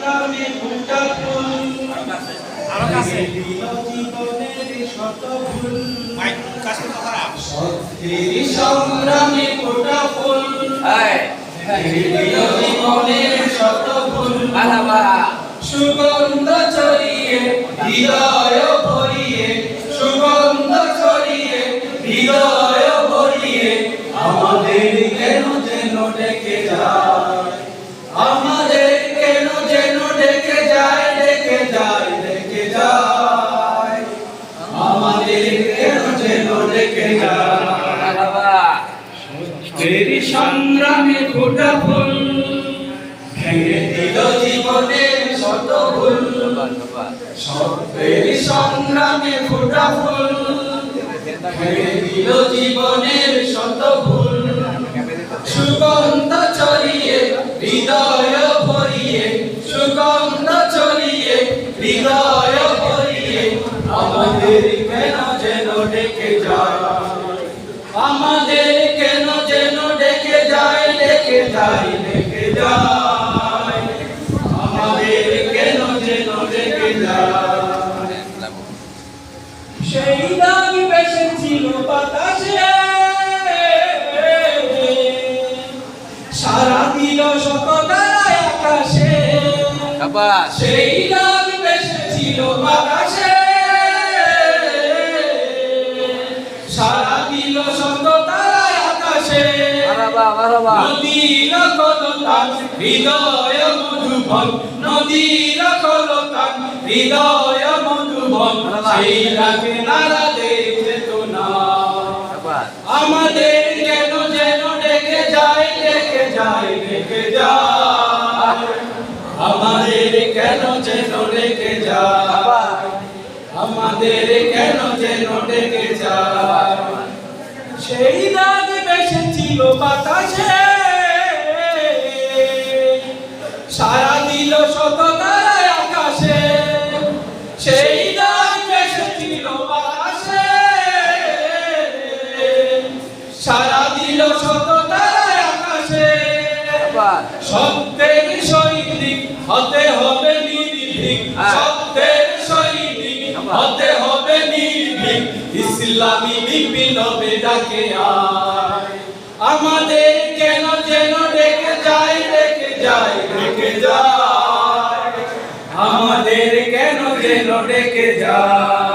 সংগ্রামে ফুটা ফুল আরো কাছে জীবনের শত ভুল মাইক কাছে তো খারাপ সত্যের সংগ্রামে ফুটা ফুল জীবনের শত ভুল সুগন্ধ ছড়িয়ে হৃদয় ভরিয়ে সুগন্ধ ছড়িয়ে হৃদয় ভরিয়ে আমাদের কেন যেন ডেকে যায় আমাদের কেন যেন ডেকে যায় ডেকে যায় ডেকে যায় আমাদের কেন যেন ডেকে যায় তেরি সংগ্রামে ফোটা ফুল ভেঙে দিল জীবনের শত ভুল তেরি সংগ্রামে ফোটা ফুল ভেঙে দিল জীবনের শত ভুল সুগন্ধ ছড়িয়ে হৃদয় ভরিয়ে সুগন্ধ ছড়িয়ে হৃদয় ভরিয়ে আমাদের কেন যেন ডেকে যায় আমাদের কেন যেন ডেকে যায় ডেকে যায় ডেকে যায় আমাদের কেন যেন ডেকে যায় সেই দাগ বেশি ছিল বাতাসে সারা দিল শততারায় আকাশে সেই দাগ বেশি ছিল বাতাসে সারা দিল শততারায় আকাশে নদীর কলতান হৃদয় মধুবন নদীর কলতান হৃদয় মধুবন সেই রাগে নারা দেখে তো না আমাদের কেন যেন ডেকে যায় ডেকে যায় ডেকে যায় আমাদের কেন যেন ডেকে যায় আমাদের কেন যেন ডেকে যায় সেই দাগ বেশি ছিল বাতাসে সারা দিল শত তারায় আকাশে সেই দাগ বেশি ছিল বাতাসে সারা দিল শত তারায় আকাশে সত্যের সৈনিক হতে হবে নির্ভীক সত্যের সৈনিক হতে হবে নির্ভীক ইসলামী বিপ্লবে ডাকে আয় আমাদের কেন যেন ডেকে যায় ডেকে যায় ডেকে যায় আমাদের কেন যেন ডেকে যায়